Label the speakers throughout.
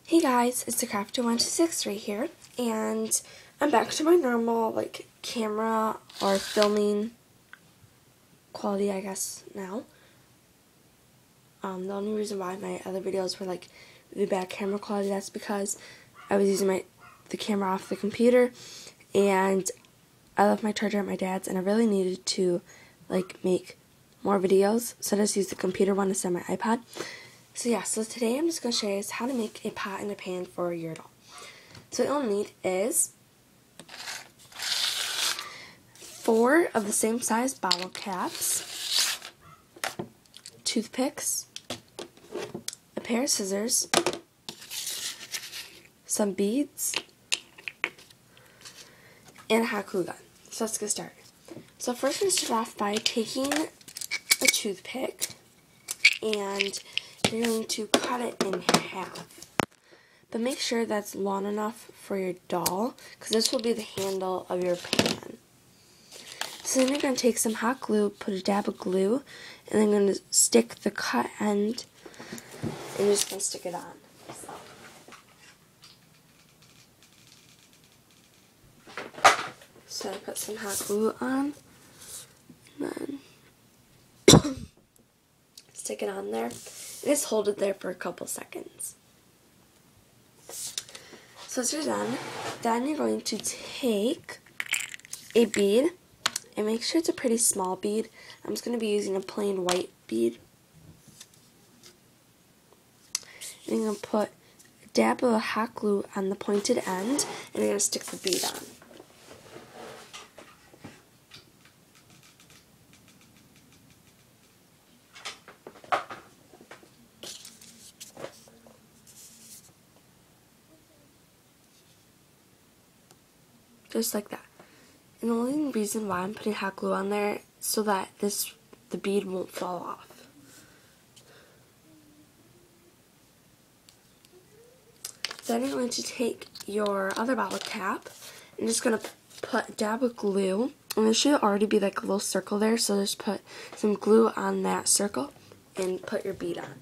Speaker 1: Hey guys, it's the Crafter126 right here, and I'm back to my normal camera or filming quality, I guess, now. The only reason why my other videos were the bad camera quality, that's because I was using the camera off the computer, and I left my charger at my dad's, and I really needed to make more videos, so I just used the computer one instead of my iPad. So yeah, so today I'm just going to show you guys how to make a pot and a pan for your doll. So what you'll need is 4 of the same size bottle caps, toothpicks, a pair of scissors, some beads, and a hot glue gun. So let's get started. So first we're going to start off by taking a toothpick and you're going to cut it in half. But make sure that's long enough for your doll, because this will be the handle of your pan. So then you're going to take some hot glue, put a dab of glue, and then you're going to stick the cut end, and you're just going to stick it on. So I put some hot glue on, and then stick it on there. Just hold it there for a couple seconds. So once you're done, then you're going to take a bead, and make sure it's a pretty small bead. I'm just going to be using a plain white bead. And you're going to put a dab of hot glue on the pointed end, and you're going to stick the bead on. Just like that. And the only reason why I'm putting hot glue on there is so that the bead won't fall off. Then you're going to take your other bottle cap and just going to put a dab of glue. And there should already be a little circle there, so just put some glue on that circle and put your bead on.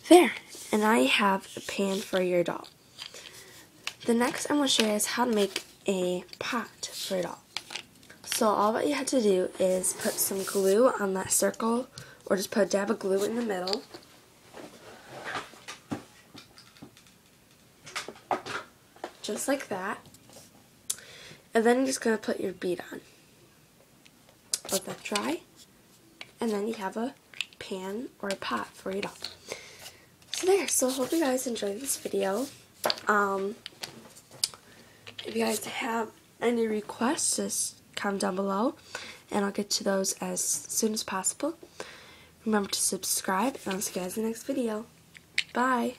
Speaker 1: There, and I have a pan for your doll. The next I'm going to show you is how to make a pot for your doll. So all that you have to do is put some glue on that circle, or just put a dab of glue in the middle. Just like that. And then you're just going to put your bead on. Let that dry. And then you have a pan or a pot for your doll. So there, so I hope you guys enjoyed this video. If you guys have any requests, just comment down below, and I'll get to those as soon as possible. Remember to subscribe, and I'll see you guys in the next video. Bye!